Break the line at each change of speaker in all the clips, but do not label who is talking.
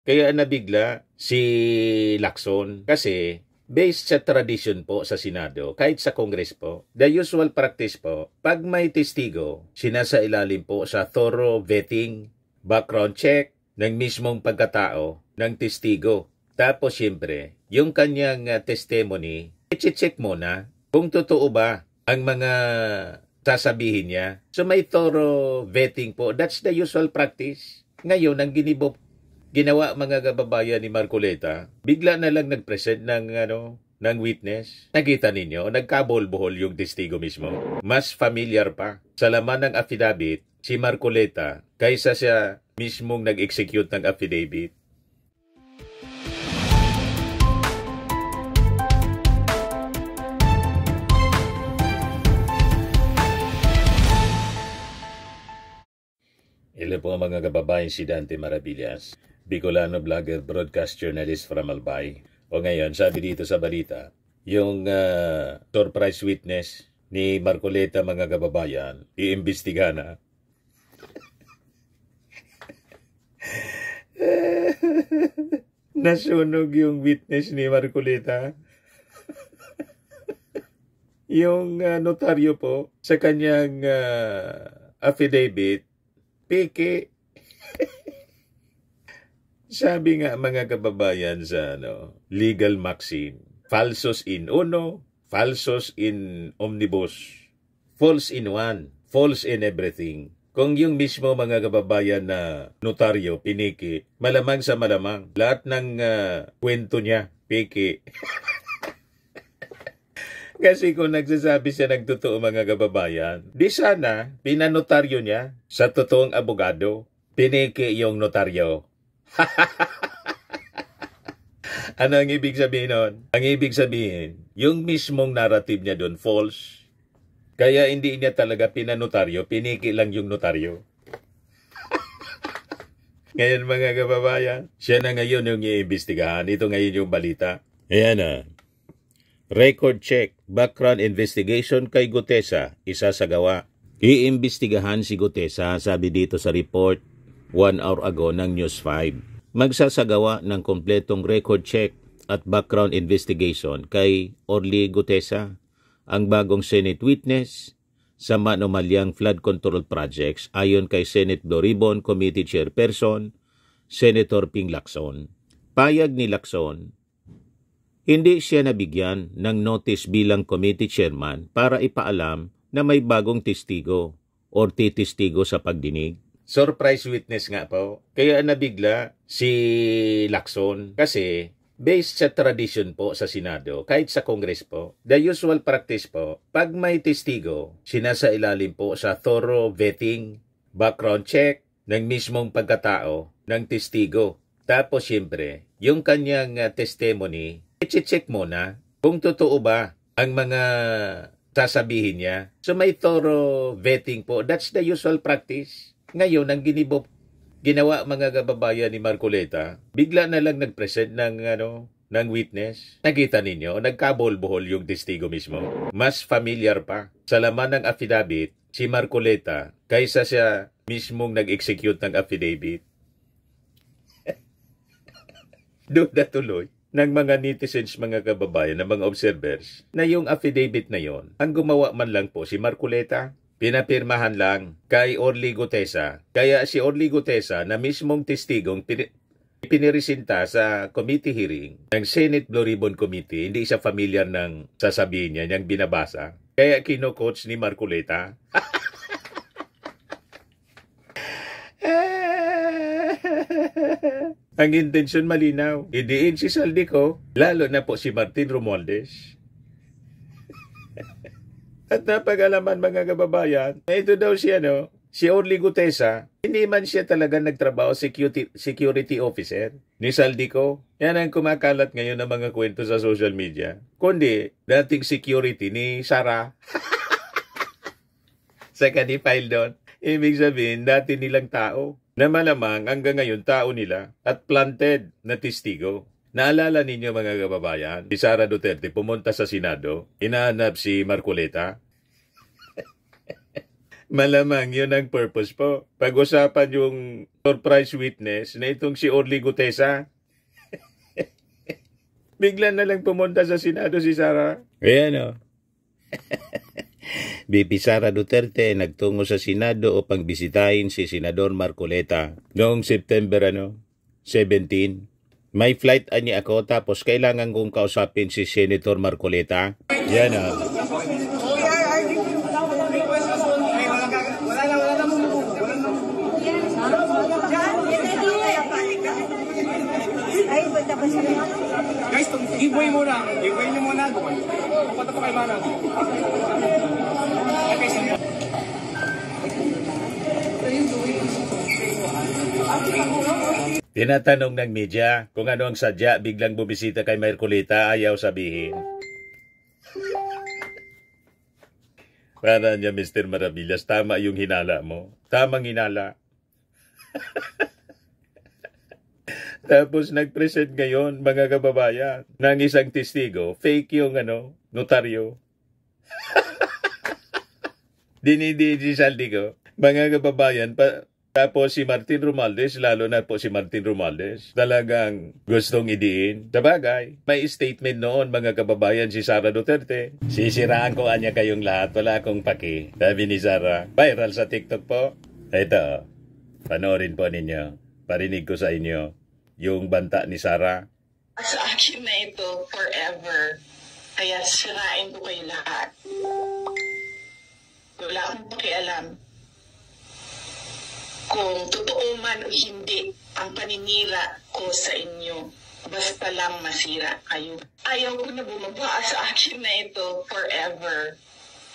Kaya nabigla si Lacson kasi based sa tradition po sa Senado, kahit sa Congress po, the usual practice po, pag may testigo, sinasailalim po sa thorough vetting, background check, ng mismong pagkatao ng testigo. Tapos siyempre, yung kanyang testimony, i-check muna kung totoo ba ang mga sasabihin niya. So may thorough vetting po. That's the usual practice. Ngayon, ang ginawa mga kababayan ni Marcoleta, bigla na lang nag-present ng witness. Nakita ninyo, nagkabol-bohol yung testigo mismo. Mas familiar pa sa laman ng affidavit si Marcoleta kaysa siya mismong nag-execute ng affidavit. Hello po mga kababayan, si Dante Maravillas, Bicolano vlogger, broadcast journalist from Albay. O ngayon, sabi dito sa balita, yung surprise witness ni Marcoleta mga kababayan, iimbestiga na. Nasunog yung witness ni Marcoleta. Yung notaryo po sa kanyang affidavit, peke. Sabi nga mga kababayan sa legal maxim, falsos in uno, falsos in omnibus, false in one, false in everything. Kung yung mismo mga kababayan na notaryo, piniki, malamang sa malamang, lahat ng kwento niya, peke. Kasi kung nagsasabi siya ng totoo mga kababayan, di sana pinanotaryo niya sa totoong abogado, piniki yung notaryo. Ano ang ibig sabihin nun? Ang ibig sabihin, yung mismong narrative niya doon, false. Kaya hindi niya talaga pinanotaryo, piniki lang yung notaryo. Ngayon mga kababayan, siya na ngayon yung iimbestigahan. Ito ngayon yung balita. Ayan na. Record check, background investigation kay Gutesa, isasagawa. Iimbestigahan si Gutesa, sabi dito sa report 1 hour ago ng News 5. Magsasagawa ng kompletong record check at background investigation kay Orly Gutesa, ang bagong Senate witness sa manomalyang flood control projects ayon kay Senate Blue Ribbon Committee Chairperson, Senator Ping Lacson. Payag ni Lacson, hindi siya nabigyan ng notice bilang committee chairman para ipaalam na may bagong testigo o titistigo sa pagdinig. Surprise witness nga po. Kaya nabigla si Lacson kasi based sa tradition po sa Senado, kahit sa Congress po, the usual practice po, pag may testigo, sinasailalim po sa thorough vetting, background check, ng mismong pagkatao ng testigo. Tapos siyempre, yung kanyang testimony, i-check muna kung totoo ba ang mga sasabihin niya. So may thorough vetting po. That's the usual practice. Ngayon, ang ginawa mga kababayan ni Marcoleta, bigla na lang nag-present ng witness. Nakita ninyo, nagkabol-bohol yung testigo mismo. Mas familiar pa sa laman ng affidavit si Marcoleta kaysa siya mismong nag-execute ng affidavit. Doon na tuloy ng mga netizens, mga kababayan, ng mga observers, na yung affidavit na yon, ang gumawa man lang po si Marcoleta, pinapirmahan lang kay Orly Gutesa. Kaya si Orly Gutesa na mismong testigong piniresinta sa committee hearing ng Senate Blue Ribbon Committee, hindi siya familiar ng sasabihin niya, niyang binabasa. Kaya kino-coach ni Marcoleta. Ang intensyon malinaw. Idiin si Saldico, lalo na po si Martin Romualdez. At napag-alaman mga kababayan, na ito daw si Orly Gutesa, hindi man siya talaga nagtrabaho security officer ni Saldico. Yan ang kumakalat ngayon ng mga kwento sa social media. Kundi, dating security ni Sara. Sa kanipile doon. Ibig sabihin, dati nilang tao na malamang hanggang ngayon tao nila at planted na testigo. Naalala ninyo mga kababayan, si Sara Duterte pumunta sa Senado, inahanap si Marcoleta. Malamang yun ang purpose po. Pag-usapan yung surprise witness na itong si Orly Gutesa. Bigla na lang pumunta sa Senado si Sara. Ayan o. BP Sara Duterte nagtungo sa Senado upang bisitahin si Senador Marcoleta noong September 17. May flight ani ako tapos kailangan kong kausapin si Senator Marcoleta. Yan o.
Guys, giveaway muna. Giveaway niyo muna. Pupunta po kay Manang.
Tinatanong ng media kung ano ang sadya biglang bumisita kay Marcoleta, ayaw sabihin. Para niya, Mr. Maravillas, tama yung hinala mo. Tamang hinala. Tapos nag-present ngayon, mga kababayan, ng isang testigo, fake yung notaryo. Dinidi si Saldico, mga kababayan, tapos si Martin Romualdez, lalo na po si Martin Romualdez, talagang gustong idiin. Sabagay, may statement noon, mga kababayan, si Sara Duterte. Sisiraan ko anya kayong lahat, wala akong paki. Sabi ni Sara, viral sa TikTok po. Ito, panoorin po ninyo. Parinig ko sa inyo yung banta ni Sara.
Sa akin na ito forever. Kaya sirain ko kayo lahat. Wala akong pakialam kung totoo man o hindi ang paninira ko sa inyo. Basta lang masira kayo. Ayaw ko na bumaba sa akin na ito forever.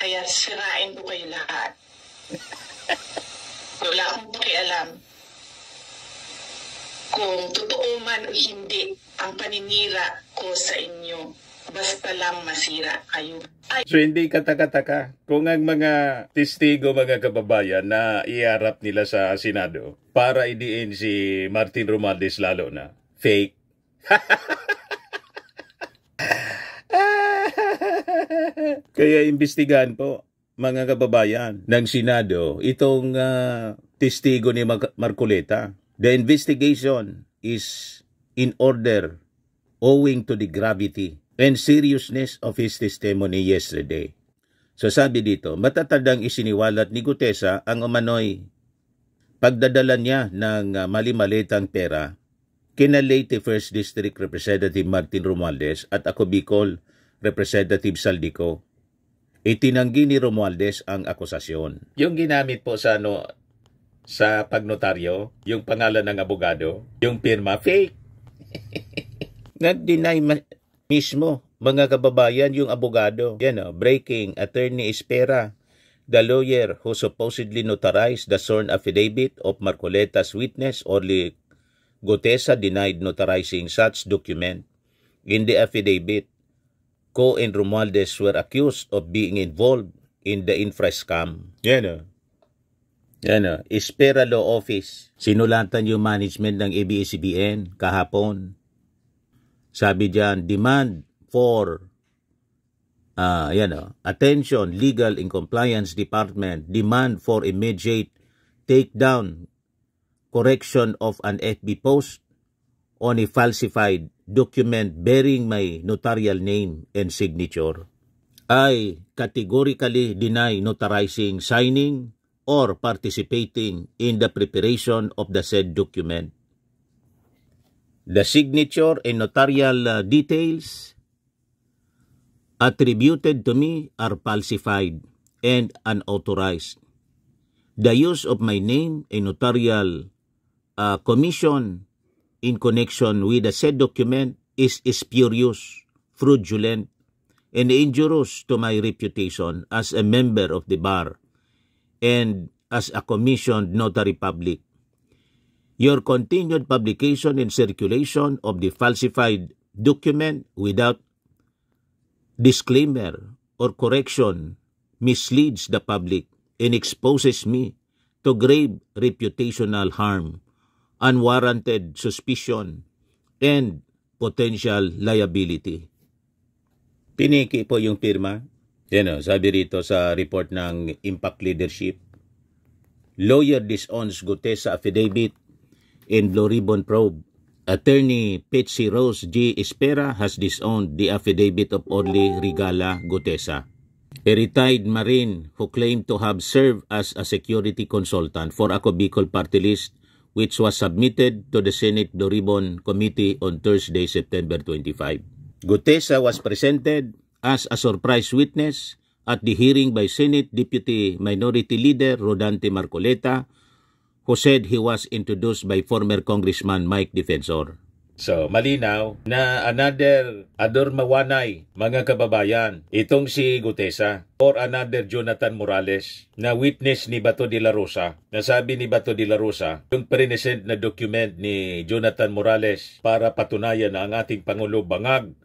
Kaya sirain ko kayo lahat. Wala akong pakialam kung totoo man o hindi ang paninira ko sa inyo. Basta lang masira kayo.
So hindi kataka-taka kung ang mga testigo, mga kababayan, na iharap nila sa Senado para idiin si Martin Romualdez lalo na fake. Kaya imbestigahan po, mga kababayan, ng Senado itong testigo ni Marcoleta. The investigation is in order owing to the gravity and seriousness of his testimony yesterday. So sabi dito, matatandang isiniwalat ni Gutesa ang umano'y pagdadala niya ng mali-malitang pera kina late 1st District Representative Martin Romualdez at ako Bicol Representative Saldico. Itinanggi ni Romualdez ang akusasyon. Yung ginamit po sa sa pagnotaryo, yung pangalan ng abogado, yung pirma, fake. Nag-deny mismo, mga kababayan, yung abogado. Yan breaking, Attorney Espera, the lawyer who supposedly notarized the sworn affidavit of Marcoleta's witness, Orly Gutesa, denied notarizing such document. In the affidavit, Co and Romualdez were accused of being involved in the infra scam. Yan Espera Law Office. Sinulatan yung management ng ABS-CBN kahapon. Sabi diyan, demand for attention, legal and compliance department, demand for immediate takedown, correction of an FB post on a falsified document bearing my notarial name and signature. I categorically deny notarizing, signing, or participating in the preparation of the said document. The signature and notarial details attributed to me are falsified and unauthorized. The use of my name and notarial commission in connection with the said document is spurious, fraudulent, and injurious to my reputation as a member of the bar and as a commissioned notary public. Your continued publication and circulation of the falsified document without disclaimer or correction misleads the public and exposes me to grave reputational harm, unwarranted suspicion, and potential liability. Piniki po yung pirma. Sabi rito sa report ng Impact Leadership. Lawyer disowns Gutesa affidavit in Blue Ribbon probe. Attorney Patsy Rose G. Espera has disowned the affidavit of Orly Rigala Gutesa, a retired Marine who claimed to have served as a security consultant for Ako Bicol Party List, which was submitted to the Senate Blue Ribbon Committee on Thursday, September 25. Gutesa was presented as a surprise witness at the hearing by Senate Deputy Minority Leader Rodante Marcoleta, who said he was introduced by former Congressman Mike Defensor. So, malinaw na another Ador Mawanay, mga kababayan, itong si Gutesa or another Jonathan Morales na witness ni Bato de la Rosa. Nasabi ni Bato de la Rosa, yung present na document ni Jonathan Morales para patunayan na ang ating Pangulo bangag.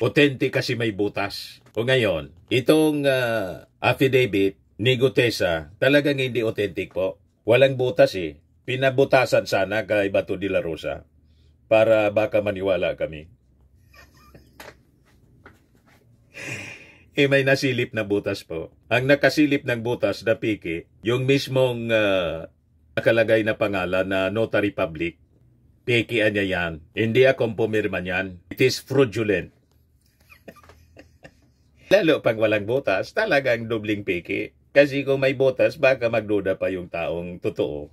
Authentic kasi may butas. O ngayon, itong affidavit ni Gutesa, talagang hindi authentic po. Walang butas eh. Pinabutasan sana kay Bato de la Rosa para baka maniwala kami. May nasilip na butas po. Ang nakasilip ng butas na piki, yung mismong nakalagay na pangalan na notary public, pikian niya yan. Hindi akong pumirma niyan. It is fraudulent. Lalo pang walang butas, talagang dobling piki. Kasi kung may butas, baka magduda pa yung taong totoo.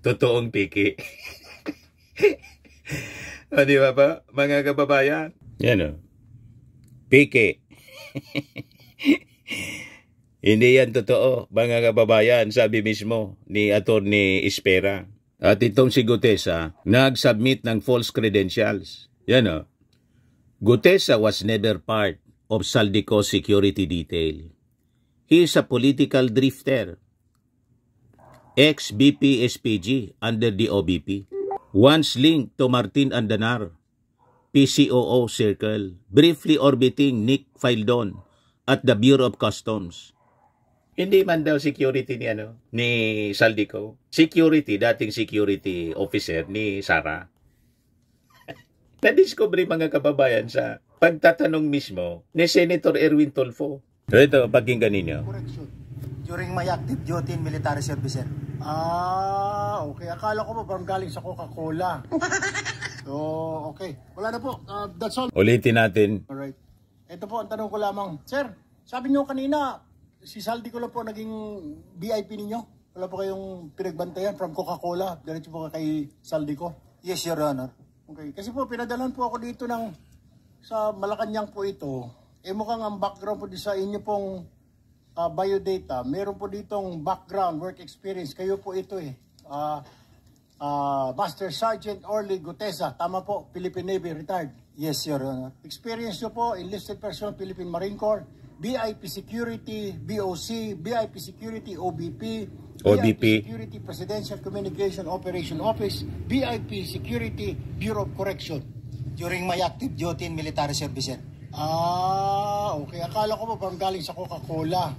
Totoong piki. O, di ba pa, mga kababayan? Yan o. Piki. Hindi yan totoo, mga kababayan, sabi mismo ni Attorney Espera. At itong si Gutesa, nag-submit ng false credentials. Yan o. Gutesa was never part of Saldico security detail. He is a political drifter. Ex-BP SPG under the OBP. Once linked to Martin Andanar, PCOO circle, briefly orbiting Nick Fildon at the Bureau of Customs. Hindi man daw security ni Saldico. Security, dating security officer ni Sara. Na-discovery mga kababayan sa pagtatanong mismo ni Senator Erwin Tulfo. Ito, pakinggan ninyo.
Correction. During my active duty in military service, sir. Okay. Akala ko ba parang galing sa Coca-Cola. So, okay. Wala na po. That's all.
Ulitin natin.
Alright. Ito po, ang tanong ko lamang. Sir, sabi niyo kanina, si Saldico lang po naging VIP ninyo. Wala po kayong pinagbantayan from Coca-Cola. Diretso po kay Saldico. Yes, Your Honor. Okay. Kasi po, pinadalan po ako dito sa Malacanang po ito. Mukhang ang background po sa inyo pong biodata. Meron po ditong background, work experience. Kayo po ito Master Sergeant Orly Gutesa. Tama po, Philippine Navy, retired. Yes, Your Honor. Experience nyo po, enlisted person, Philippine Marine Corps, BIP Security, BOC, BIP Security, OBP, BIP Security Presidential Communication Operation Office, BIP Security Bureau of Correction. During my active duty in military service, sir. Okay. Akala ko ba parang galing sa Coca-Cola.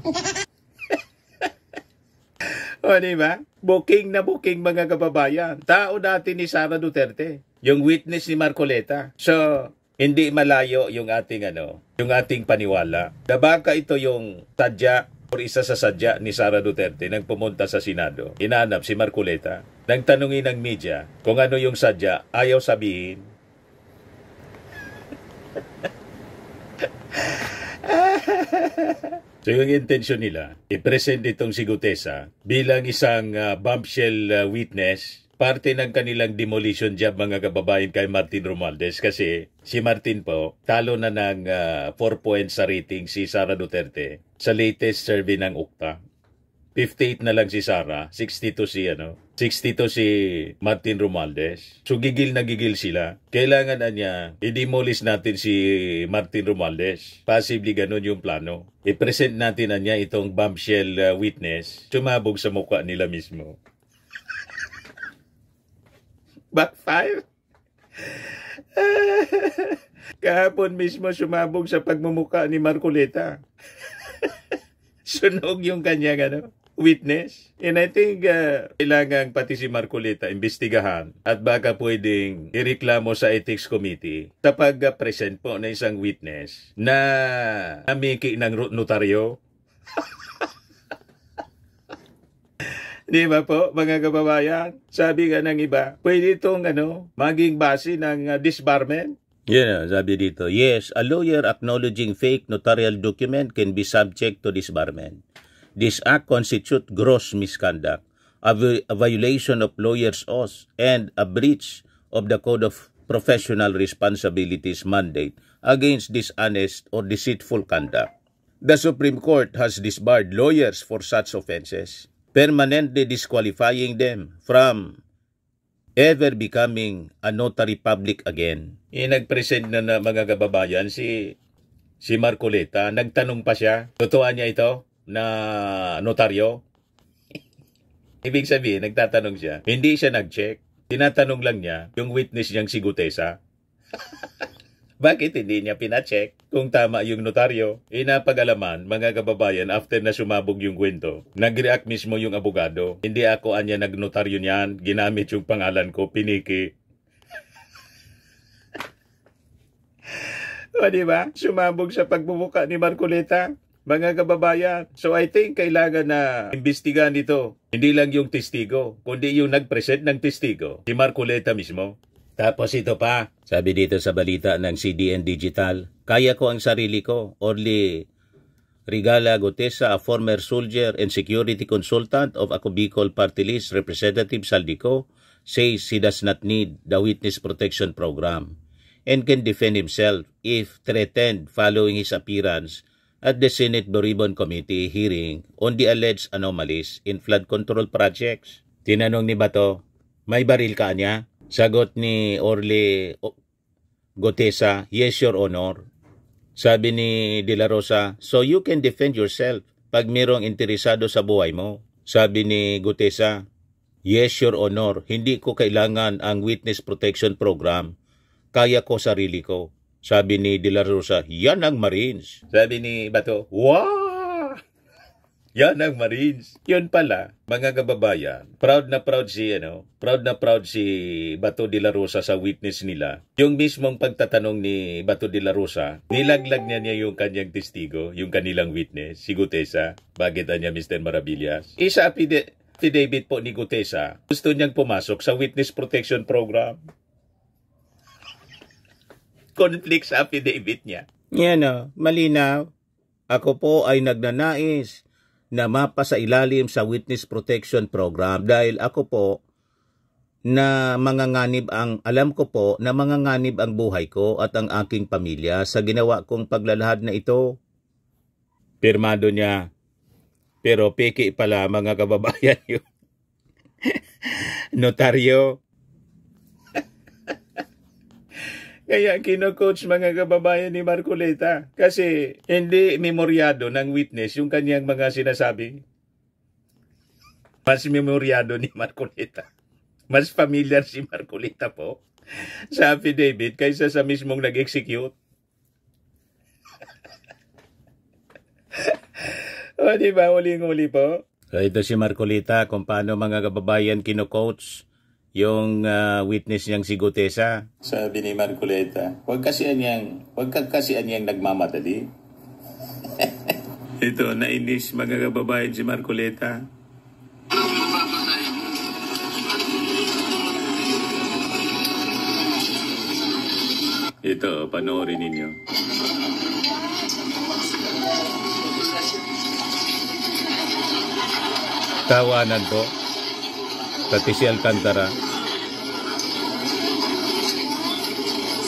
O, diba? Booking na booking, mga kababayan. Tao natin ni Sara Duterte. Yung witness ni Marcoleta. So, hindi malayo yung ating yung ating paniwala. Baka ito yung sadya o isa sa sadya ni Sara Duterte nang pumunta sa Senado. Inanap si Marcoleta. Nang tanungin ng media kung ano yung sadya, ayaw sabihin. So yung intensyon nila, i-present itong si Gutesa bilang isang bombshell witness, parte ng kanilang demolition job, mga kababayan, kay Martin Romualdez, kasi si Martin po, talo na ng 4 points sa rating si Sara Duterte sa latest survey ng UCTA. 58 na lang si Sara, 62 si Martin Romualdez. So gigil na gigil sila. Kailangan na niya, i-demolish natin si Martin Romualdez. Possibly ganun yung plano. I-present natin na niya itong bombshell witness. Sumabog sa mukha nila mismo. Backfire? Kahapon mismo sumabog sa pagmumukha ni Marcoleta. Sunog yung kanyang witness. And I think kailangan pati si Marcoleta imbestigahan at baka pwedeng ireklamo sa Ethics Committee sa pag-present po na isang witness na namiki ng notaryo. Di ba po, mga kababayan? Sabi nga ng iba, pwede itong maging base ng disbarment. Sabi dito, yes, a lawyer acknowledging fake notarial document can be subject to disbarment. This act constitutes gross misconduct, a violation of lawyers' oath, and a breach of the Code of Professional Responsibilities mandate against dishonest or deceitful conduct. The Supreme Court has disbarred lawyers for such offenses, permanently disqualifying them from ever becoming a notary public again. Nag-present na mga kababayan si Marcoleta. Nagtanong pa siya, totoo niya ito na notaryo? Ibig sabihin, nagtatanong siya. Hindi siya nag-check. Tinatanong lang niya yung witness niyang si Gutesa. Bakit hindi niya pina-check kung tama yung notaryo? Napag-alaman, mga kababayan, after na sumabog yung kwento, nag-react mismo yung abogado. Hindi ako anya nag-notaryo niyan, ginamit yung pangalan ko, piniki. O diba? Sumabog sa pagbubuka ni Marcoleta, mga kababayan. So I think kailangan na imbestigahan ito. Hindi lang yung testigo, kundi yung nag-present ng testigo, si Marcoleta mismo. Tapos ito pa, sabi dito sa balita ng CDN Digital, kaya ko ang sarili ko. Orly Regala Gutesa, a former soldier and security consultant of Ako Bicol Party List Representative Saldico, says he does not need the Witness Protection Program and can defend himself if threatened following his appearance at the Senate Blue Ribbon Committee hearing on the alleged anomalies in flood control projects. Tinanong ni Bato, may baril ka niya? Sagot ni Orly Gutesa, yes, Your Honor. Sabi ni De La Rosa, so you can defend yourself pag mayroong interesado sa buhay mo. Sabi ni Gutesa, yes, Your Honor, hindi ko kailangan ang Witness Protection Program. Kaya ko sarili ko. Sabi ni De La Rosa, yan ang Marines. Sabi ni Bato, wow! Yan ang Marines. Yun pala, mga kababayan, proud na proud si Bato de la Rosa sa witness nila. Yung mismong pagtatanong ni Bato de la Rosa, nilaglag niya yung kanyang testigo, yung kanilang witness, si Gutesa. Bakit niya, Mr. Maravillas? Isa affidavit po ni Gutesa, gusto niyang pumasok sa Witness Protection Program. Conflict sa affidavit niya. Yan malinaw. Ako po ay nagnanais na mapasa ilalim sa Witness Protection Program dahil ako po na manganganib alam ko po na manganganib ang buhay ko at ang aking pamilya sa ginawa kong paglalahad na ito. Pirmado niya. Pero peke pala, mga kababayan, yung notaryo. Kaya kino-coach, mga kababayan, ni Marcoleta kasi hindi memoryado ng witness yung kanyang mga sinasabi. Mas memoryado ni Marcoleta. Mas familiar si Marcoleta po sa affidavit kaysa sa mismong nag-execute. O diba, uling-uli po? So ito si Marcoleta kung paano, mga kababayan, kino-coach yung witness niyang si Gutesa. Sabi ni Marcoleta, huwag kasi anyang nagmamadali. Ito, nainis, mga kababayan, si Marcoleta. Ito, panoorin ninyo. Tawanan po. Pati si Alcantara.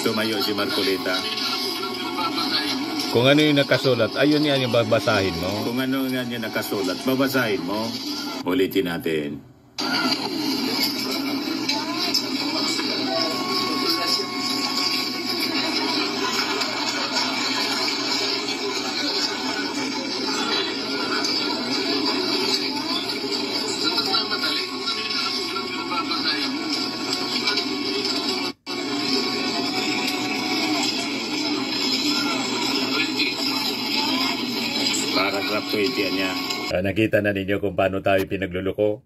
Tumayo si Marcoleta. Kung ano yung nakasulat, ayun yan yung babasahin mo. Kung ano nga yung nakasulat, babasahin mo. Ulitin natin. Paragraph 20 niya. Nakita na ninyo kung paano tayo pinagluloko.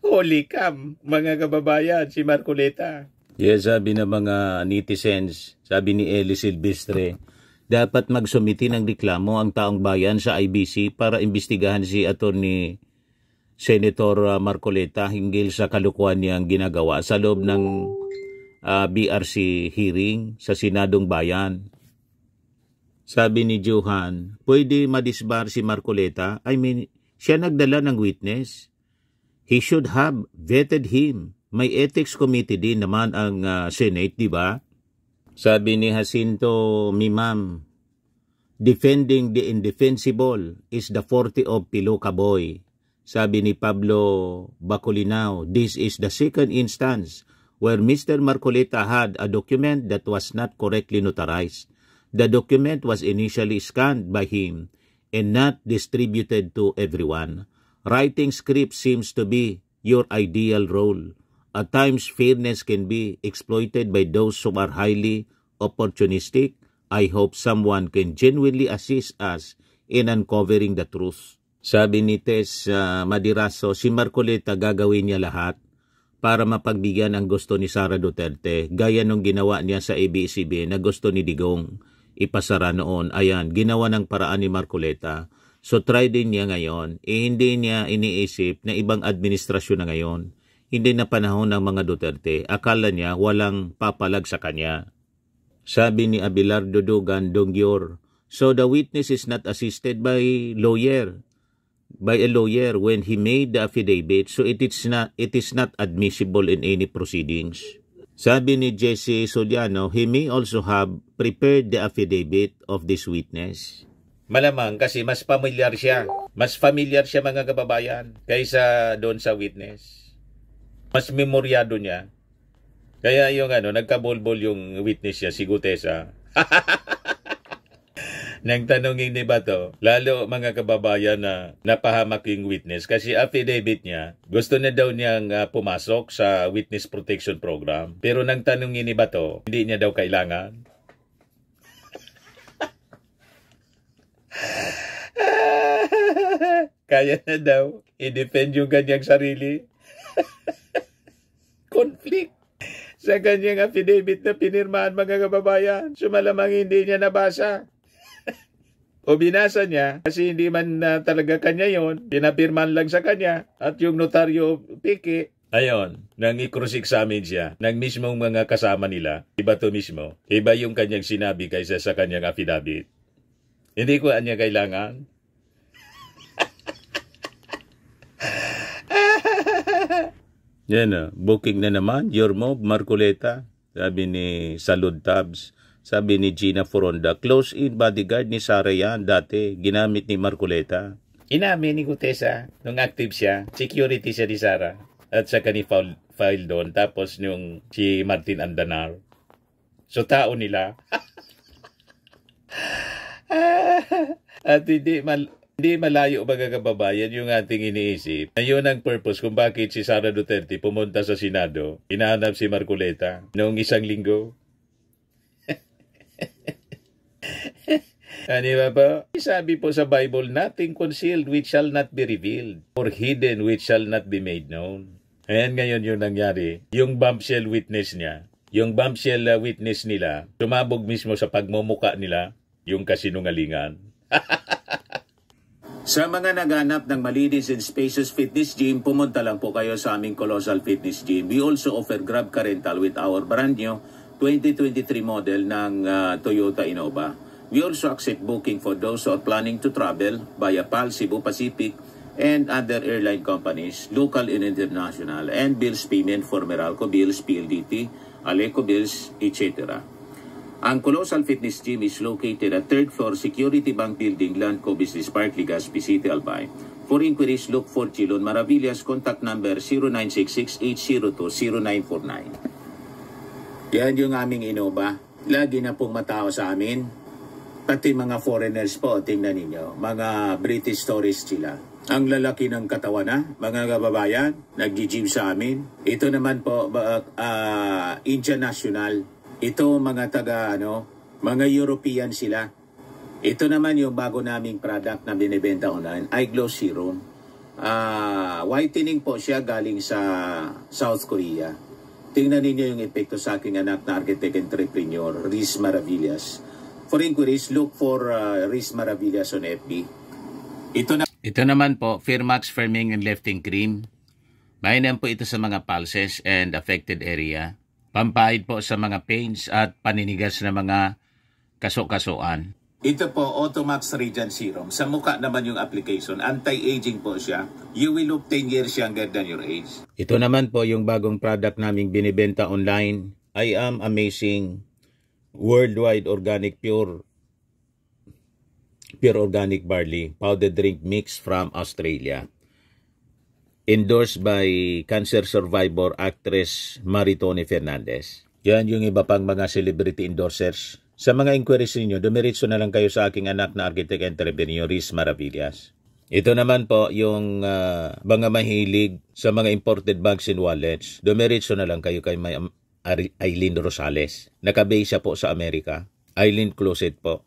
Holy cam, mga kababayan, si Marcoleta. Yes, sabi ng mga netizens, sabi ni Eli Silvestre, dapat magsumiti ng reklamo ang taong bayan sa IBC para imbestigahan si Attorney Senator Marcoleta hinggil sa kalukuhan niyang ginagawa sa loob ng BRC hearing sa Senadong Bayan. Sabi ni Johan, pwede madisbar si Marcoleta? I mean, siya nagdala ng witness. He should have vetted him. May ethics committee din naman ang Senate, di ba? Sabi ni Jacinto Mimam, defending the indefensible is the forte of Piluca Boy. Sabi ni Pablo Bacolinaw, this is the second instance where Mr. Marcoleta had a document that was not correctly notarized. The document was initially scanned by him and not distributed to everyone. Writing script seems to be your ideal role. At times, fairness can be exploited by those who are highly opportunistic. I hope someone can genuinely assist us in uncovering the truth. Sabi ni Tess Madiraso, si Marcoleta gagawin niya lahat para mapagbigyan ang gusto ni Sara Duterte, gaya nung ginawa niya sa ABS-CBN na gusto ni Digong ipasara noon. Ayan, ginawa ng paraan ni Marcoleta. So try din niya ngayon. Hindi niya iniisip na ibang administrasyon na ngayon. Hindi na panahon ng mga Duterte. Akala niya walang papalag sa kanya. Sabi ni Abelardo Dugan Dongyor, so the witness is not assisted by a lawyer when he made the affidavit, so it is not admissible in any proceedings. Sabi ni Jesse Soliano, he may also have prepared the affidavit of this witness. Malamang kasi mas familiar siya. Mas familiar siya mga kababayan kaysa doon sa witness. Mas memoryado niya. Kaya yung nagkabolbol yung witness niya, si Gutesa. Nang tanongin ni Bato, lalo mga kababayan na napahamak yung witness kasi affidavit niya, gusto na daw niyang pumasok sa Witness Protection Program. Pero nang tanongin ni Bato, hindi niya daw kailangan. Kaya na daw i-defend yung kanyang sarili. Conflict sa kanyang affidavit na pinirmahan mga kababayan. Sumalamang hindi niya nabasa. O binasa niya kasi hindi man talaga kanya yon, pinapirman lang sa kanya at yung notaryo piki. Ayon, nang i-cross-examine siya ng mismong mga kasama nila, iba to mismo, iba yung kanyang sinabi kaysa sa kanyang affidavit. Hindi ko niya kailangan. Yan booking na naman, your move, Marcoleta. Sabi ni Salud Tabs. Sabi ni Gina Foronda, close-in bodyguard ni Sara yan dati, ginamit ni Marcoleta. Inamin ni Gutesa, nung active siya, security siya ni Sara. At saka ni file doon, tapos yung si Martin Andanar. So tao nila. At hindi malayo mga kababayan yung ating iniisip. Ayun ang purpose kung bakit si Sara Duterte pumunta sa Senado. Hinahanap si Marcoleta noong 1 linggo. Ano ba po? Sabi po sa Bible, nothing concealed which shall not be revealed, or hidden which shall not be made known. Ayan ngayon yung nangyari. Yung bombshell witness niya, yung bombshell witness nila, tumabog mismo sa pagmumuka nila yung kasinungalingan. Sa mga naghanap ng malinis and spacious fitness gym, pumunta lang po kayo sa aming Colossal Fitness Gym. We also offer Grab Car Rental with our brand new 2023 model ng Toyota Innova. We also accept booking for those who are planning to travel via PAL, Cebu Pacific, and other airline companies, local and international, and bills payment for Meralco Bills, PLDT, Aleco Bills, etc. Ang Colossal Fitness Gym is located at 3rd floor Security Bank Building, Landco Business Park, Legazpi City, Albay. For inquiries, look for Chilon Maravillas. Contact number 0966-802-0949. Yan yung aming Innova. Lagi na pong matao sa amin. Pati mga foreigners po, tingnan ninyo. Mga British tourists sila. Ang lalaki ng katawan na, mga kababayan, nag-gym sa amin. Ito naman po, Indian National. Ito mga mga European sila. Ito naman yung bago naming product na binibenta online, Eye Glow Serum. Whitening po siya galing sa South Korea. Tingnan ninyo yung epekto sa aking anak na architect entrepreneur, Riz Maravillas. For inquiries, look for Riz Maravillas on FB. Ito naman po, Firmax Firming and Lifting Cream. Mainam po ito sa mga pulses and affected area. Pampahid po sa mga pains at paninigas na mga kaso-kasuan. Ito po, Automax Radiant Serum. Sa mukha naman yung application. Anti-aging po siya. You will look 10 years younger than your age. Ito naman po yung bagong product naming binibenta online. I Am Amazing Worldwide Organic Pure Organic Barley Powdered Drink Mix from Australia. Endorsed by cancer survivor actress Maritone Fernandez. Yan yung iba pang mga celebrity endorsers. Sa mga inquiries ninyo, dumiretso na lang kayo sa aking anak na architect entrepreneur, Riz Maravillas. Ito naman po yung mga mahilig sa mga imported bags and wallets. Dumiretso na lang kayo kay Aileen Rosales. Nakabase siya po sa Amerika. Aileen Closet po.